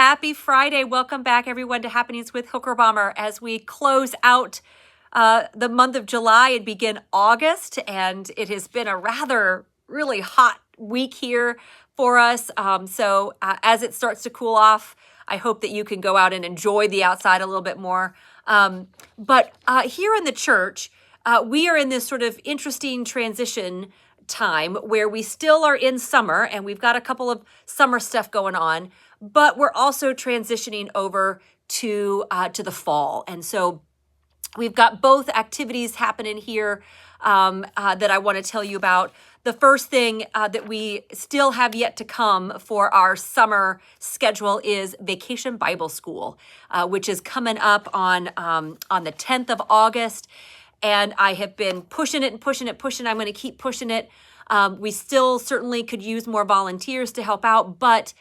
Happy Friday. Welcome back, everyone, to Happenings with Hilkerbaumer as we close out the month of July and begin August. And it has been a rather really hot week here for us. So as it starts to cool off, I hope that you can go out and enjoy the outside a little bit more. But here in the church, we are in this sort of interesting transition time where we still are in summer and we've got a couple of summer stuff going on, but we're also transitioning over to the fall. And so we've got both activities happening here that I want to tell you about. The first thing that we still have yet to come for our summer schedule is Vacation Bible School, which is coming up on the 10th of August. And I have been pushing it. I'm going to keep pushing it. We still certainly could use more volunteers to help out, but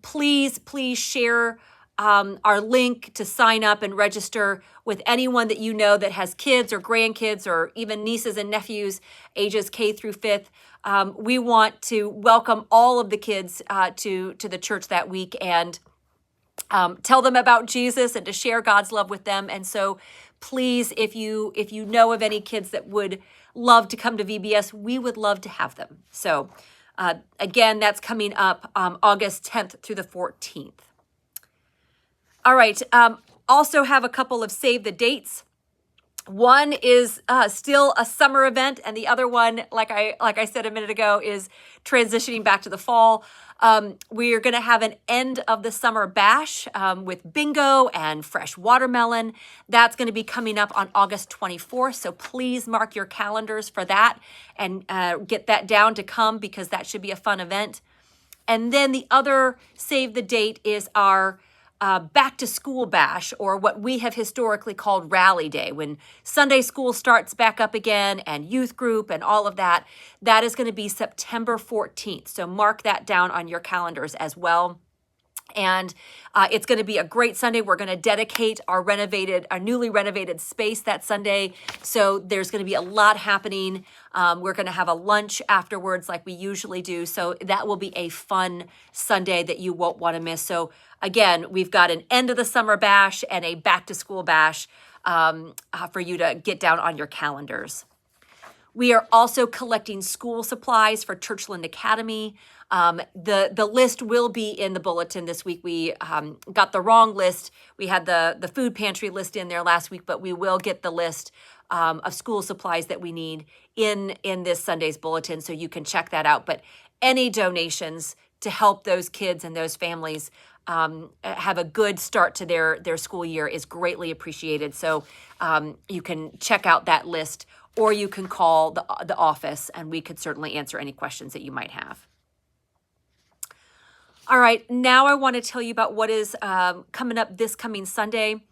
please share our link to sign up and register with anyone that you know that has kids or grandkids or even nieces and nephews ages K through 5th. We want to welcome all of the kids to the church that week and tell them about Jesus and to share God's love with them. And so please, if you know of any kids that would love to come to VBS, we would love to have them. So again, that's coming up August 10th through the 14th. All right. Also have a couple of save the dates. One is still a summer event, and the other one, like I said a minute ago, is transitioning back to the fall. We are going to have an end of the summer bash with bingo and fresh watermelon. That's going to be coming up on August 24th. So please mark your calendars for that and get that down to come because that should be a fun event. And then the other save the date is our back to school bash, or what we have historically called Rally Day, when Sunday school starts back up again and youth group and all of that. That is going to be September 14th. So mark that down on your calendars as well. And it's going to be a great Sunday. We're going to dedicate our newly renovated space that Sunday. So there's going to be a lot happening. We're going to have a lunch afterwards like we usually do. So that will be a fun Sunday that you won't want to miss. So again, we've got an end of the summer bash and a back to school bash for you to get down on your calendars. We are also collecting school supplies for Churchland Academy. The list will be in the bulletin this week. We got the wrong list. We had the food pantry list in there last week, but we will get the list of school supplies that we need in this Sunday's bulletin, so you can check that out. But any donations to help those kids and those families have a good start to their school year is greatly appreciated. So you can check out that list, or you can call the office, and we could certainly answer any questions that you might have. All right, now I want to tell you about what is coming up this coming Sunday.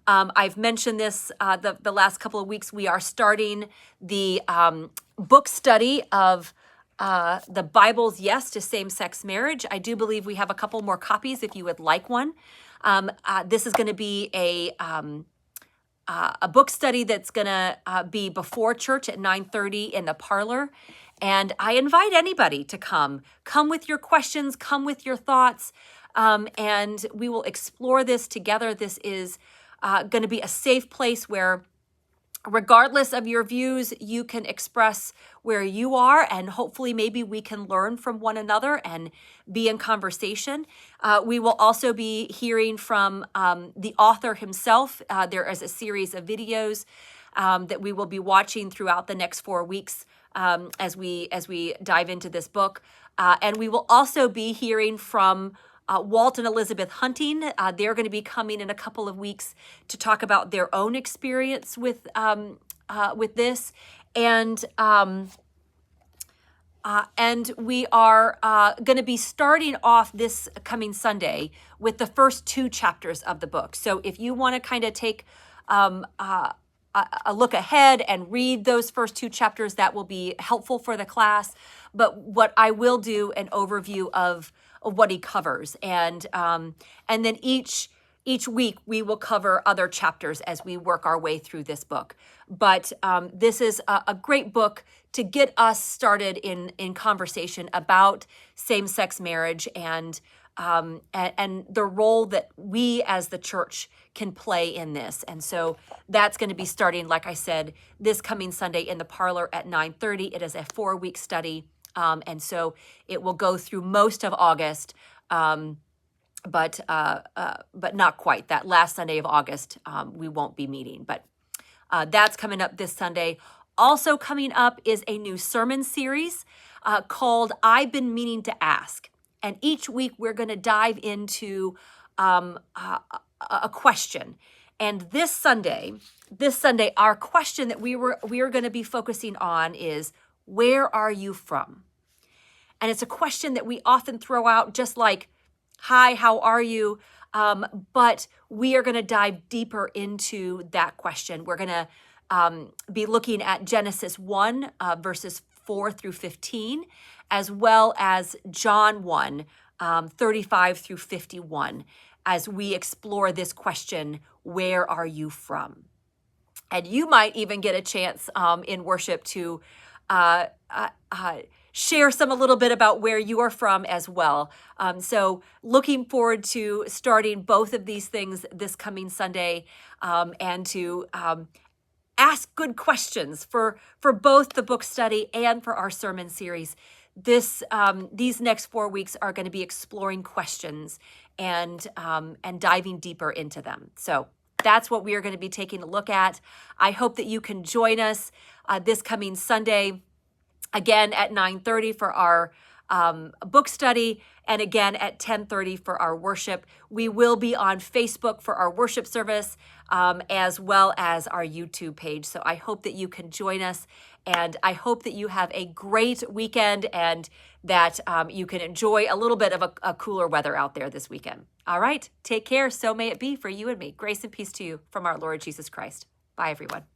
I've mentioned this the last couple of weeks. We are starting the book study of the Bible's Yes to Same-Sex Marriage. I do believe we have a couple more copies if you would like one. This is going to be a book study that's going to be before church at 9:30 in the parlor. And I invite anybody to come. Come with your questions, come with your thoughts, and we will explore this together. This is going to be a safe place where, regardless of your views, you can express where you are, and hopefully maybe we can learn from one another and be in conversation. We will also be hearing from the author himself. There is a series of videos that we will be watching throughout the next 4 weeks as we dive into this book. And we will also be hearing from Walt and Elizabeth Hunting. They're going to be coming in a couple of weeks to talk about their own experience with this. And we are going to be starting off this coming Sunday with the first 2 chapters of the book. So if you want to kind of take a look ahead and read those first 2 chapters, that will be helpful for the class. But what I will do, an overview of what he covers, and then each week we will cover other chapters as we work our way through this book. But this is a great book to get us started in conversation about same-sex marriage and and the role that we as the church can play in this. And so that's going to be starting, like I said, this coming Sunday in the parlor at 9:30. It is a 4-week study. And so it will go through most of August, but not quite. That last Sunday of August, we won't be meeting. But that's coming up this Sunday. Also coming up is a new sermon series called I've Been Meaning to Ask. And each week we're going to dive into a question. And this Sunday, our question that we are going to be focusing on is, where are you from? And it's a question that we often throw out just like, hi, how are you? But we are going to dive deeper into that question. We're going to be looking at Genesis 1, verses 4 through 15, as well as John 1, 35 through 51, as we explore this question, where are you from? And you might even get a chance in worship to share a little bit about where you are from as well. So looking forward to starting both of these things this coming Sunday, and to ask good questions for both the book study and for our sermon series. These next 4 weeks are going to be exploring questions and diving deeper into them. So that's what we are going to be taking a look at. I hope that you can join us this coming Sunday, again at 9:30 for our book study, and again at 10:30 for our worship. We will be on Facebook for our worship service, as well as our YouTube page. So I hope that you can join us, and I hope that you have a great weekend and that you can enjoy a little bit of a cooler weather out there this weekend. All right, take care. So may it be for you and me. Grace and peace to you from our Lord Jesus Christ. Bye, everyone.